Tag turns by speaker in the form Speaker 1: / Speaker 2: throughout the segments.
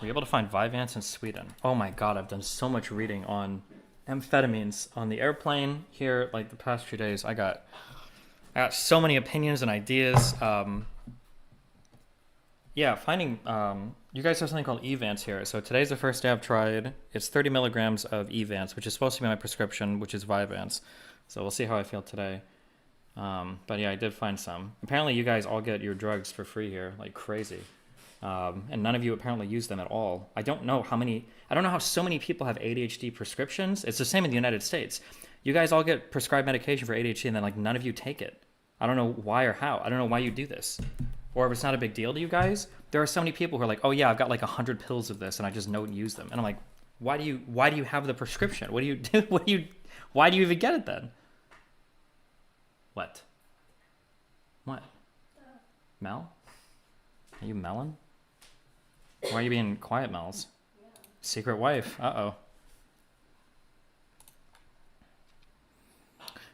Speaker 1: Were you able to find Vyvanse in Sweden? Oh my god, I've done so much reading on amphetamines on the airplane here. Like the past few days, I got so many opinions and ideas. Yeah, finding you guys have something called Evance here. So today's the first day I've tried. It's 30 milligrams of Evance, which is supposed to be my prescription, which is Vyvanse. So we'll see how I feel today. But yeah, I did find some. Apparently, you guys all get your drugs for free here, like crazy. And none of you apparently use them at all. I don't know how so many people have ADHD prescriptions. It's the same in the United States. You guys all get prescribed medication for ADHD and then like none of you take it. I don't know why or how. I don't know why you do this. Or if it's not a big deal to you guys, there are so many people who are like, oh yeah, I've got like 100 pills of this and I just don't use them. And I'm like, why do you have the prescription? What do you do? Why do you even get it then? What? What? Mel? Are you Melon? Why are you being quiet, Mel's? Secret wife. Uh-oh.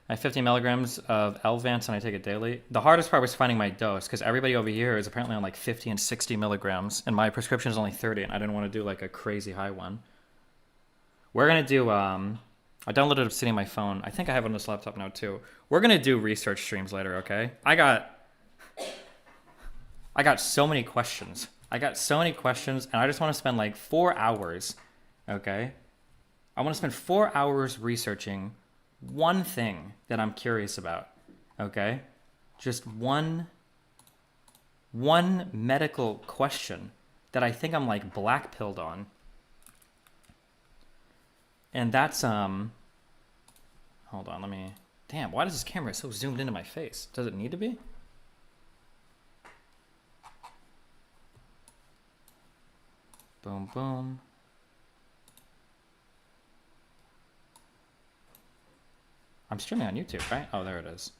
Speaker 1: I have 50 milligrams of Elvance and I take it daily. The hardest part was finding my dose because everybody over here is apparently on like 50 and 60 milligrams and my prescription is only 30 and I didn't want to do like a crazy high one. We're going to do, I downloaded Obsidian on my phone. I think I have it on this laptop now too. We're going to do research streams later, okay? I got so many questions. And I just want to spend like 4 hours, okay? I want to spend 4 hours researching one thing that I'm curious about, okay? Just one medical question that I think I'm like black-pilled on. And that's, hold on, damn, why does this camera so zoomed into my face? Does it need to be? Boom, boom. I'm streaming on YouTube, right? Oh, there it is.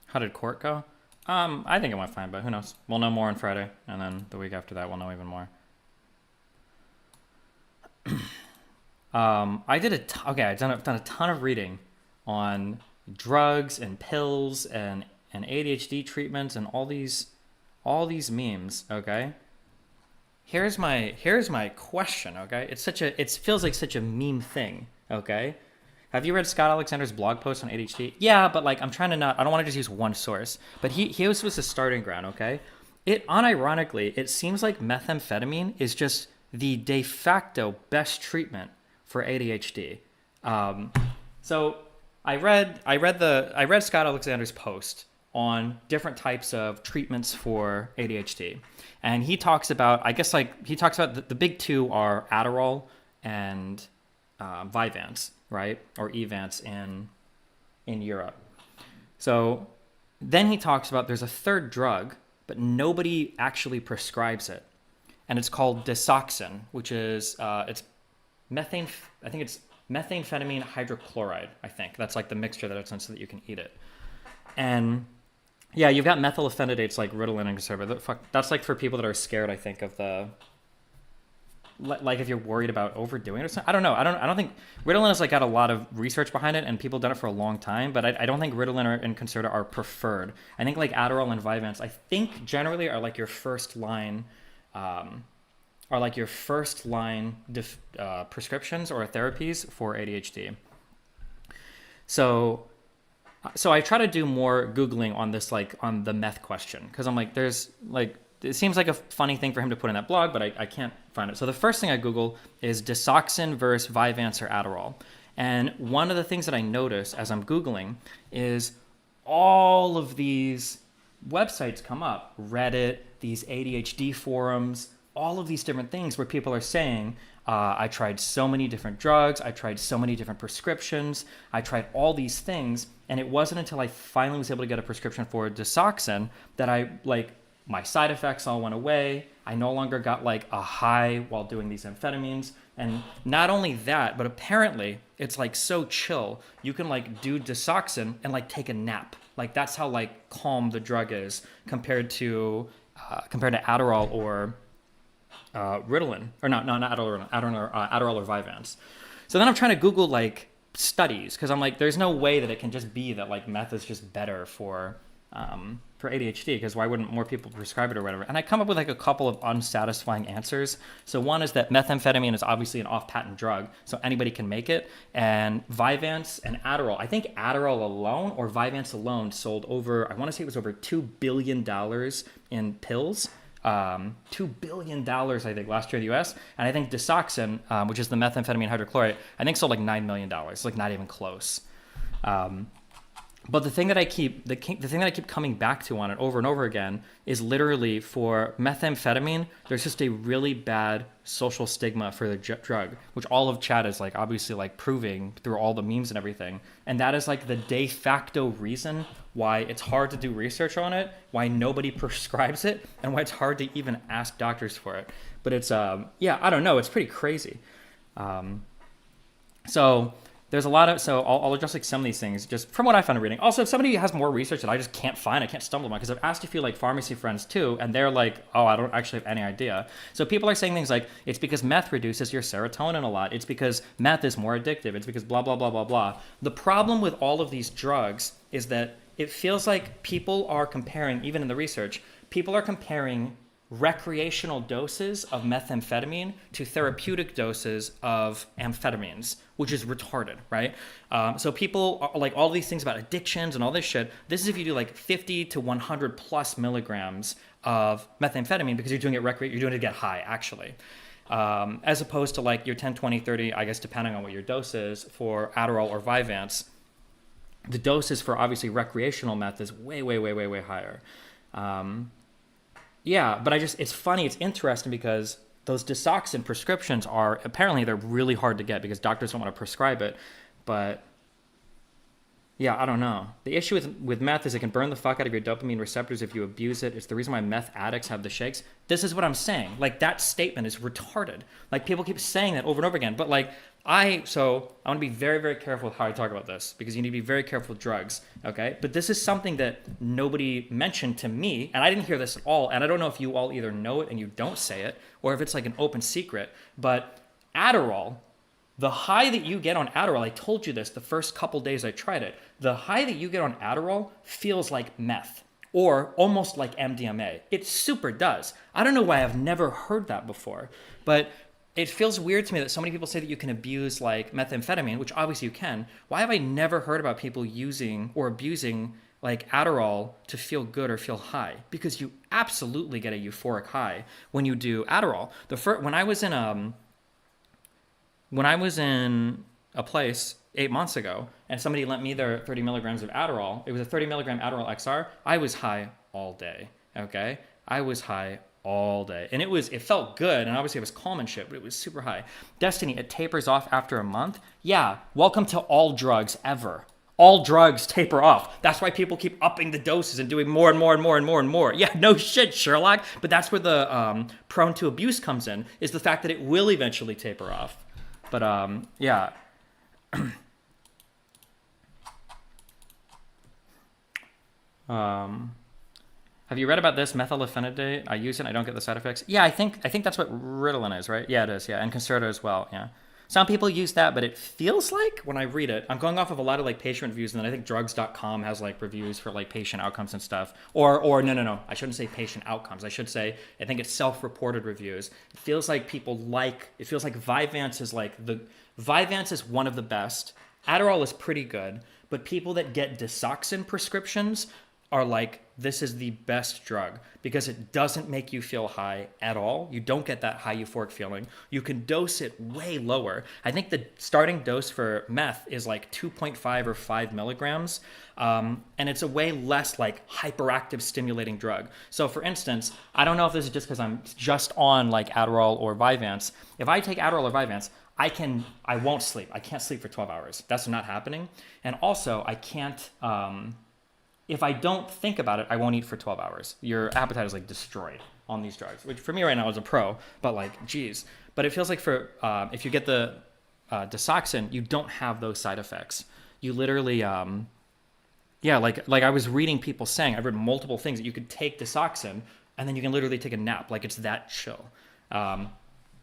Speaker 1: How did court go? I think it went fine, but who knows? We'll know more on Friday, and then the week after that, we'll know even more. I've done a ton of reading on drugs and pills and ADHD treatments and all these memes, okay? Here's my question, okay? It feels like such a meme thing, okay? Have you read Scott Alexander's blog post on ADHD? Yeah, but like I don't want to just use one source. But he was the starting ground, okay? Unironically, it seems like methamphetamine is just the de facto best treatment for ADHD. So I read Scott Alexander's post on different types of treatments for ADHD. And he talks about, the big two are Adderall and Vyvanse, right? Or Evance in Europe. So then he talks about there's a third drug, but nobody actually prescribes it. And it's called Desoxyn, which is, it's methane, I think it's methamphetamine hydrochloride, I think. That's like the mixture that it's in so that you can eat it. And yeah, you've got methylphenidates like Ritalin and Conserva. That's like for people that are scared, I think, of the, like if you're worried about overdoing it or something. I don't know. I don't think Ritalin has like got a lot of research behind it and people have done it for a long time, but I don't think Ritalin and Concerta are preferred. I think like Adderall and Vyvanse, I think generally are like your first line, prescriptions or therapies for ADHD. So I try to do more Googling on this, like on the meth question. Cause I'm like, it seems like a funny thing for him to put in that blog, but I can't find it. So the first thing I Google is Desoxyn versus Vyvanse or Adderall. And one of the things that I notice as I'm Googling is all of these websites come up, Reddit, these ADHD forums, all of these different things where people are saying, I tried so many different drugs, I tried so many different prescriptions, I tried all these things, and it wasn't until I finally was able to get a prescription for Desoxyn that my side effects all went away. I no longer got like a high while doing these amphetamines. And not only that, but apparently it's like so chill. You can like do Desoxyn and like take a nap. Like that's how like calm the drug is compared to Adderall or Ritalin, or not Adderall or Vyvanse. So then I'm trying to Google like studies because I'm like, there's no way that it can just be that like meth is just better for for ADHD, because why wouldn't more people prescribe it or whatever? And I come up with like a couple of unsatisfying answers. So one is that methamphetamine is obviously an off-patent drug, so anybody can make it. And Vyvanse and Adderall, I think Adderall alone or Vyvanse alone sold over, I want to say it was over $2 billion in pills. $2 billion, I think, last year in the US. And I think Desoxyn, which is the methamphetamine hydrochloride, I think sold like $9 million, like not even close. But the thing that I keep coming back to on it over and over again is literally for methamphetamine, there's just a really bad social stigma for the drug, which all of chat is like obviously like proving through all the memes and everything. And that is like the de facto reason why it's hard to do research on it, why nobody prescribes it, and why it's hard to even ask doctors for it. But it's, yeah, I don't know. It's pretty crazy. So there's a lot of, so I'll address like some of these things just from what I found reading. Also, if somebody has more research that I just can't find, I can't stumble on, because I've asked a few like pharmacy friends too, and they're like, oh, I don't actually have any idea. So people are saying things like, it's because meth reduces your serotonin a lot. It's because meth is more addictive. It's because blah, blah, blah, blah, blah. The problem with all of these drugs is that it feels like people are comparing, even in the research, people are comparing recreational doses of methamphetamine to therapeutic doses of amphetamines, which is retarded, right? So people are like all these things about addictions and all this shit. This is if you do like 50 to 100 plus milligrams of methamphetamine because you're doing it you're doing it to get high, actually. As opposed to like your 10, 20, 30, I guess, depending on what your dose is for Adderall or Vyvanse. The doses for obviously recreational meth is way, way, way, way, way higher. Yeah, but it's funny, it's interesting because those Desoxyn prescriptions are, apparently they're really hard to get because doctors don't want to prescribe it. But yeah, I don't know. The issue with meth is it can burn the fuck out of your dopamine receptors if you abuse it. It's the reason why meth addicts have the shakes. This is what I'm saying. Like, that statement is retarded. Like, people keep saying that over and over again. But like, I want to be very, very careful with how I talk about this because you need to be very careful with drugs, okay? But this is something that nobody mentioned to me, and I didn't hear this at all, and I don't know if you all either know it and you don't say it, or if it's like an open secret, but Adderall, the high that you get on Adderall, I told you this the first couple days I tried it, the high that you get on Adderall feels like meth, or almost like MDMA. It super does. I don't know why I've never heard that before, but it feels weird to me that so many people say that you can abuse like methamphetamine, which obviously you can. Why have I never heard about people using or abusing like Adderall to feel good or feel high? Because you absolutely get a euphoric high when you do Adderall. When I was in a place 8 months ago and somebody lent me their 30 milligrams of Adderall, it was a 30 milligram Adderall XR, I was high all day, okay? I was high all day. And it felt good, and obviously it was calm and shit, but it was super high. Destiny, it tapers off after a month. Yeah, welcome to all drugs ever. All drugs taper off. That's why people keep upping the doses and doing more and more and more and more and more. Yeah, no shit, Sherlock. But that's where the prone to abuse comes in, is the fact that it will eventually taper off. But yeah. Have you read about this methylphenidate? I use it. I don't get the side effects. Yeah, I think that's what Ritalin is, right? Yeah, it is. Yeah, and Concerta as well. Yeah, some people use that, but it feels like when I read it, I'm going off of a lot of like patient reviews, and then I think drugs.com has like reviews for like patient outcomes and stuff. Or no, I shouldn't say patient outcomes. I should say I think it's self-reported reviews. It feels like it feels like Vyvanse is one of the best. Adderall is pretty good, but people that get Desoxyn prescriptions are like, this is the best drug because it doesn't make you feel high at all. You don't get that high euphoric feeling. You can dose it way lower. I think the starting dose for meth is like 2.5 or 5 milligrams. And it's a way less like hyperactive stimulating drug. So for instance, I don't know if this is just because I'm just on like Adderall or Vyvanse. If I take Adderall or Vyvanse, I won't sleep. I can't sleep for 12 hours. That's not happening. And also I can't, if I don't think about it, I won't eat for 12 hours. Your appetite is like destroyed on these drugs, which for me right now is a pro, but like, geez. But it feels like for, if you get the Desoxyn, you don't have those side effects. You literally, yeah, like I was reading people saying, I've read multiple things that you could take Desoxyn and then you can literally take a nap. Like, it's that chill.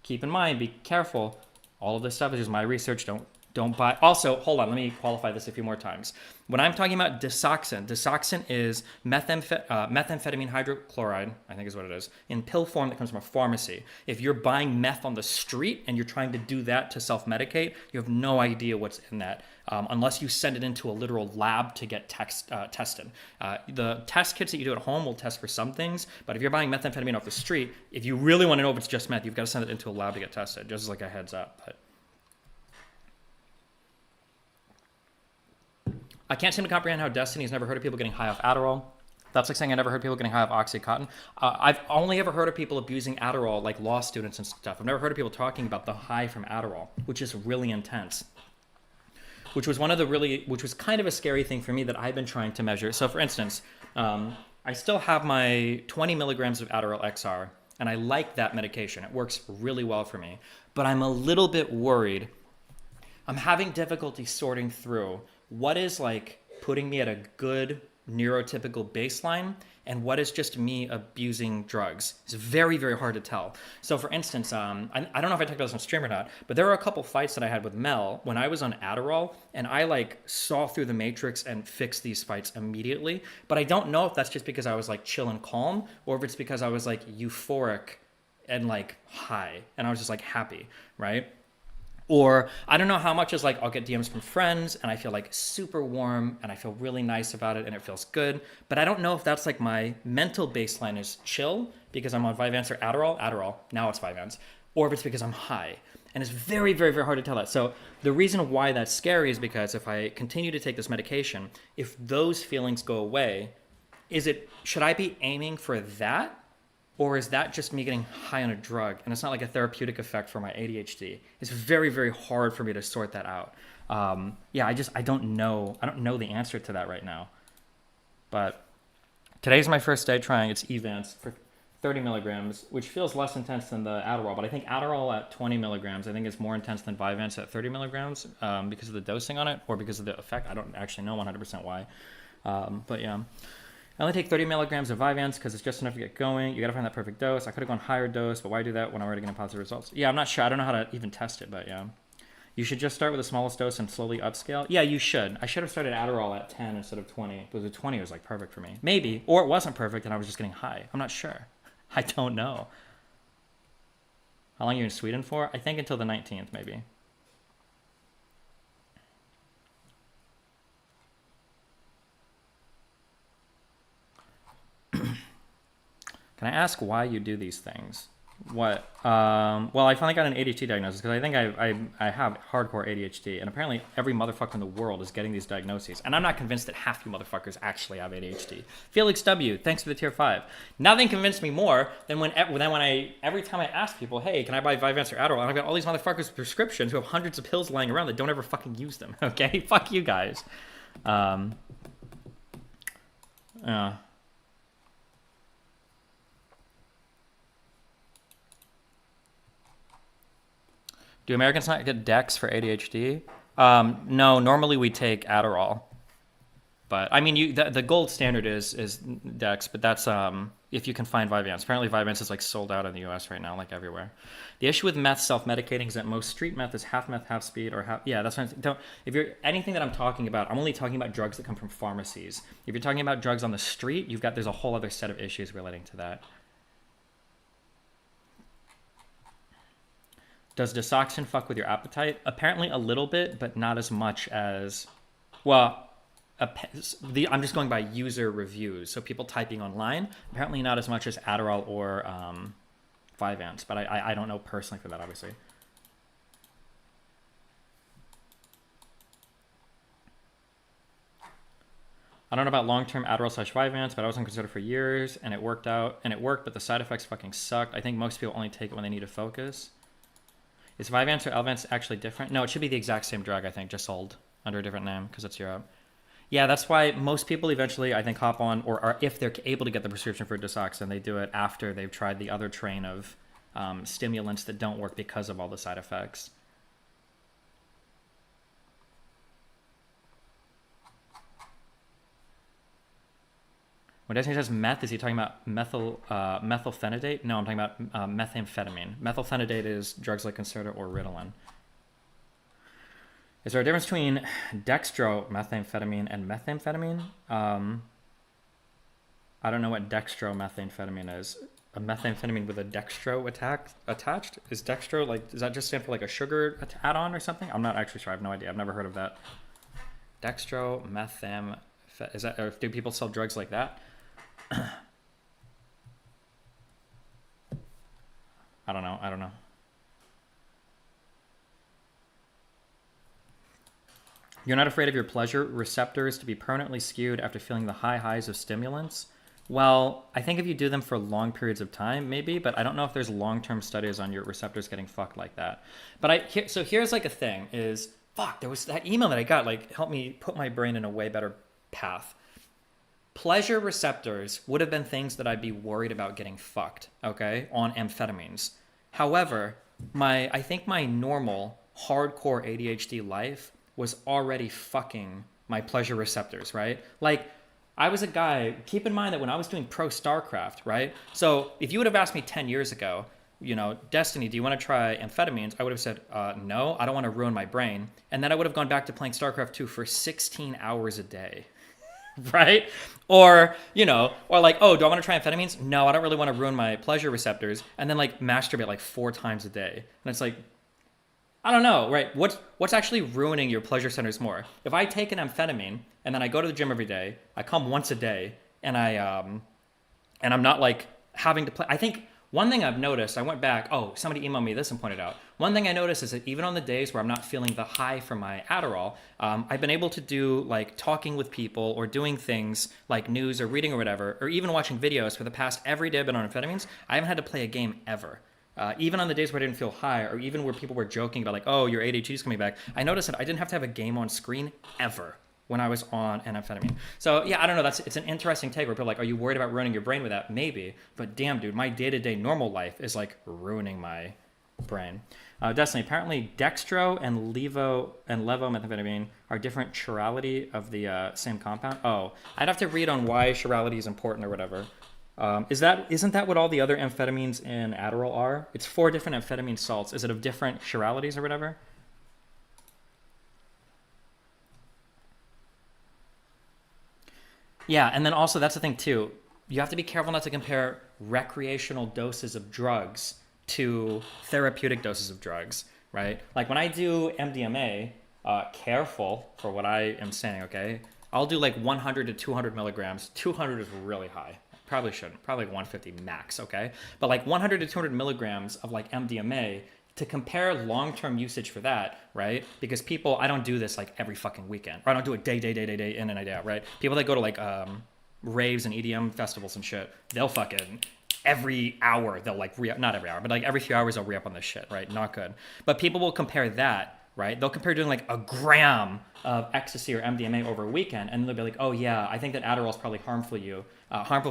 Speaker 1: Keep in mind, be careful. All of this stuff is just my research. Don't Don't buy. Also, hold on. Let me qualify this a few more times. When I'm talking about Desoxyn is methamphetamine hydrochloride, I think is what it is, in pill form that comes from a pharmacy. If you're buying meth on the street and you're trying to do that to self-medicate, you have no idea what's in that unless you send it into a literal lab to get tested. The test kits that you do at home will test for some things, but if you're buying methamphetamine off the street, if you really want to know if it's just meth, you've got to send it into a lab to get tested, just as like a heads up. But I can't seem to comprehend how Destiny's never heard of people getting high off Adderall. That's like saying I never heard people getting high off Oxycontin. I've only ever heard of people abusing Adderall, like law students and stuff. I've never heard of people talking about the high from Adderall, which is really intense. Which was kind of a scary thing for me that I've been trying to measure. So for instance, I still have my 20 milligrams of Adderall XR, and I like that medication. It works really well for me. But I'm a little bit worried. I'm having difficulty sorting through what is like putting me at a good neurotypical baseline and what is just me abusing drugs. It's very, very hard to tell. So for instance, I don't know if I talked about this on stream or not, but there were a couple fights that I had with Mel when I was on Adderall, and I like saw through the matrix and fixed these fights immediately. But I don't know if that's just because I was like chill and calm, or if it's because I was like euphoric and like high and I was just like happy, right? Or I don't know how much is like I'll get DMs from friends and I feel like super warm and I feel really nice about it and it feels good. But I don't know if that's like my mental baseline is chill because I'm on Vyvanse or Adderall, now it's Vyvanse, or if it's because I'm high. And it's very, very, very hard to tell that. So the reason why that's scary is because if I continue to take this medication, if those feelings go away, should I be aiming for that? Or is that just me getting high on a drug? And it's not like a therapeutic effect for my ADHD. It's very, very hard for me to sort that out. I don't know. I don't know the answer to that right now. But today's my first day trying. It's Evance for 30 milligrams, which feels less intense than the Adderall. But I think Adderall at 20 milligrams, I think is more intense than Vyvanse at 30 milligrams because of the dosing on it or because of the effect. I don't actually know 100% why. But yeah. I only take 30 milligrams of Vyvanse because it's just enough to get going. You got to find that perfect dose. I could have gone higher dose, but why do that when I'm already getting positive results? Yeah, I'm not sure. I don't know how to even test it, but yeah. You should just start with the smallest dose and slowly upscale. Yeah, you should. I should have started Adderall at 10 instead of 20. But the 20 was like perfect for me. Maybe. Or it wasn't perfect and I was just getting high. I'm not sure. I don't know. How long are you in Sweden for? I think until the 19th, maybe. Can I ask why you do these things? What? Well, I finally got an ADHD diagnosis because I think I have hardcore ADHD, and apparently every motherfucker in the world is getting these diagnoses. And I'm not convinced that half you motherfuckers actually have ADHD. Felix W, thanks for the tier 5. Nothing convinced me more than every time I ask people, hey, can I buy Vyvanse or Adderall? And I've got all these motherfuckers with prescriptions who have hundreds of pills lying around that don't ever fucking use them. Okay, fuck you guys. Do Americans not get Dex for ADHD? No, normally we take Adderall. But I mean, the gold standard is Dex, but that's if you can find Vyvanse. Apparently Vyvanse is like sold out in the US right now, like everywhere. The issue with meth self-medicating is that most street meth is half meth, half speed, or half. Yeah, that's what if you're anything that I'm talking about, I'm only talking about drugs that come from pharmacies. If you're talking about drugs on the street, there's a whole other set of issues relating to that. Does Desoxyn fuck with your appetite? Apparently a little bit, but not as much as, well, I'm just going by user reviews. So people typing online, apparently not as much as Adderall or Vyvanse, but I don't know personally for that, obviously. I don't know about long-term Adderall/Vyvanse, but I was on consider for years, and it worked, but the side effects fucking sucked. I think most people only take it when they need to focus. Is Vyvanse or Elvanse actually different? No, it should be the exact same drug, I think, just sold under a different name because it's Europe. Yeah, that's why most people eventually, I think, hop on, or are, if they're able to get the prescription for Desoxyn, they do it after they've tried the other train of stimulants that don't work because of all the side effects. When Destiny says meth, is he talking about methylphenidate? No, I'm talking about methamphetamine. Methylphenidate is drugs like Concerta or Ritalin. Is there a difference between dextromethamphetamine and methamphetamine? I don't know what dextromethamphetamine is. A methamphetamine with a dextro attached? Is dextro like, does that just stand for like a sugar add-on or something? I'm not actually sure. I have no idea. I've never heard of that. Dextromethamphetamine. Is that, or do people sell drugs like that? I don't know. You're not afraid of your pleasure receptors to be permanently skewed after feeling the high highs of stimulants? Well, I think if you do them for long periods of time, maybe, but I don't know if there's long-term studies on your receptors getting fucked like that. But so here's like a thing is, fuck, there was that email that I got, like, helped me put my brain in a way better path. Pleasure receptors would have been things that I'd be worried about getting fucked, okay, on amphetamines. However, I think my normal, hardcore ADHD life was already fucking my pleasure receptors, right? Like, I was a guy, keep in mind that when I was doing pro StarCraft, right? So if you would have asked me 10 years ago, you know, Destiny, do you want to try amphetamines? I would have said, no, I don't want to ruin my brain. And then I would have gone back to playing StarCraft 2 for 16 hours a day, right? Or, you know, or like, oh, do I want to try amphetamines? No, I don't really want to ruin my pleasure receptors. And then like masturbate like 4 times a day. And it's like, I don't know, right? What's actually ruining your pleasure centers more? If I take an amphetamine and then I go to the gym every day, I come once a day, and I'm not like having to play. I think one thing I've noticed, I went back. Oh, somebody emailed me this and pointed out. One thing I noticed is that even on the days where I'm not feeling the high from my Adderall, I've been able to do like talking with people or doing things like news or reading or whatever, or even watching videos for the past every day I've been on amphetamines. I haven't had to play a game ever. Even on the days where I didn't feel high, or even where people were joking about like, oh, your ADHD is coming back, I noticed that I didn't have to have a game on screen ever when I was on an amphetamine. So yeah, I don't know. It's an interesting take where people are like, are you worried about ruining your brain with that? Maybe, but damn, dude, my day-to-day normal life is like ruining my brain. Destiny, apparently dextro and levomethamphetamine are different chirality of the same compound. Oh, I'd have to read on why chirality is important or whatever. Isn't that what all the other amphetamines in Adderall are? It's 4 different amphetamine salts. Is it of different chiralities or whatever? Yeah, and then also that's the thing too. You have to be careful not to compare recreational doses of drugs to therapeutic doses of drugs, right? Like when I do MDMA, careful for what I am saying, okay? I'll do like 100 to 200 milligrams. 200 is really high. Probably shouldn't. Probably 150 max, okay? But like 100 to 200 milligrams of like MDMA, to compare long-term usage for that, right? Because people, I don't do this like every fucking weekend. Or I don't do it day in and day out, right? People that go to like raves and EDM festivals and shit, they'll fucking every hour, they'll like not every hour, but like every few hours they'll re-up on this shit, right? Not good. But people will compare that, right? They'll compare doing like a gram of ecstasy or MDMA over a weekend, and they'll be like, oh yeah, I think that Adderall is probably harmful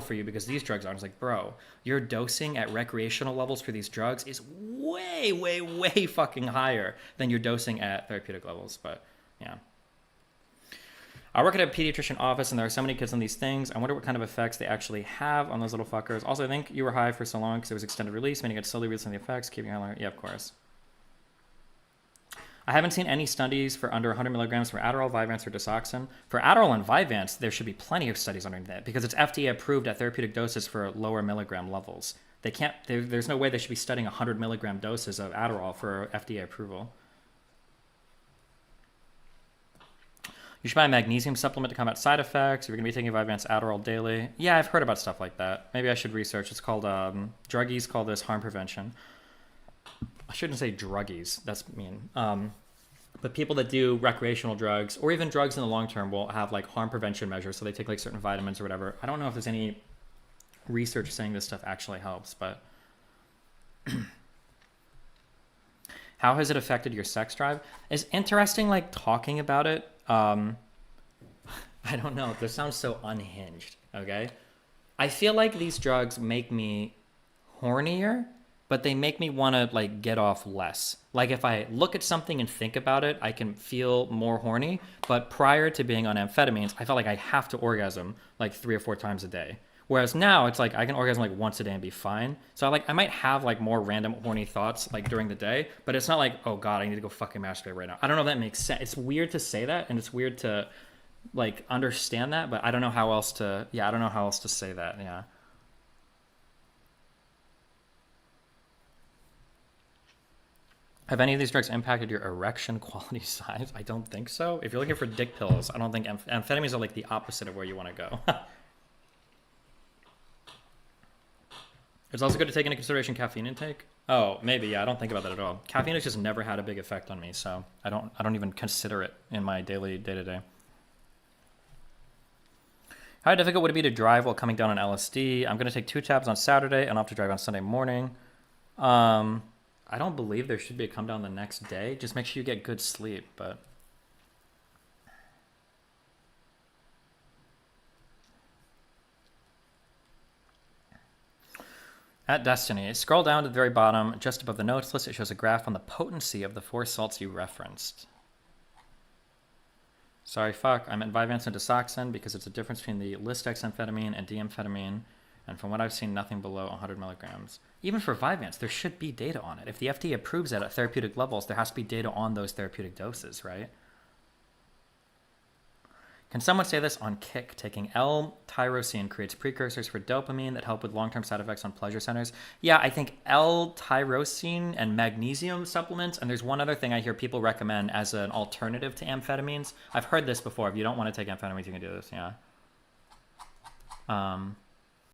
Speaker 1: for you because these drugs are. It's like, bro, your dosing at recreational levels for these drugs is way, way, way fucking higher than your dosing at therapeutic levels. But yeah. I work at a pediatrician office, and there are so many kids on these things. I wonder what kind of effects they actually have on those little fuckers. Also, I think you were high for so long because it was extended release, meaning it slowly releasing the effects, keeping high. Yeah, of course. I haven't seen any studies for under 100 milligrams for Adderall, Vyvanse, or Disoxin. For Adderall and Vyvanse, there should be plenty of studies on that because it's FDA approved at therapeutic doses for lower milligram levels. They can't. There's no way they should be studying 100 milligram doses of Adderall for FDA approval. You should buy a magnesium supplement to combat side effects. If you're going to be taking Vyvanse Adderall daily. Yeah, I've heard about stuff like that. Maybe I should research. It's called, druggies call this harm prevention. I shouldn't say druggies. That's mean. But people that do recreational drugs or even drugs in the long term will have like harm prevention measures. So they take like certain vitamins or whatever. I don't know if there's any research saying this stuff actually helps, but how has it affected your sex drive? It's interesting, like talking about it. I don't know. This sounds so unhinged. Okay. I feel like these drugs make me hornier, but they make me want to like get off less. Like if I look at something and think about it, I can feel more horny. But prior to being on amphetamines, I felt like I have to orgasm like 3 or 4 times a day. Whereas now it's like I can orgasm like once a day and be fine. So I might have like more random horny thoughts like during the day, but it's not like, oh god, I need to go fucking masturbate right now. I don't know if that makes sense. It's weird to say that, and it's weird to like understand that, but I don't know how else to. Yeah, I don't know how else to say that. Yeah. Have any of these drugs impacted your erection quality size? I don't think so. If you're looking for dick pills, I don't think amphetamines are like the opposite of where you want to go. It's also good to take into consideration caffeine intake. Oh, maybe. Yeah, I don't think about that at all. Caffeine has just never had a big effect on me, so I don't even consider it in my daily day-to-day. How difficult would it be to drive while coming down on LSD? I'm going to take 2 tabs on Saturday, and I'll have to drive on Sunday morning. I don't believe there should be a come down the next day. Just make sure you get good sleep, but... At Destiny, scroll down to the very bottom, just above the notes list, it shows a graph on the potency of the 4 salts you referenced. Sorry, fuck. I meant Vyvanse and Desoxin because it's a difference between the lisdexamphetamine and D-amphetamine, and from what I've seen, nothing below 100 milligrams. Even for Vyvanse, there should be data on it. If the FDA approves it at therapeutic levels, there has to be data on those therapeutic doses, right? Can someone say this on Kick? Taking L-tyrosine creates precursors for dopamine that help with long-term side effects on pleasure centers. Yeah, I think L-tyrosine and magnesium supplements, and there's one other thing I hear people recommend as an alternative to amphetamines. I've heard this before. If you don't want to take amphetamines, you can do this, yeah.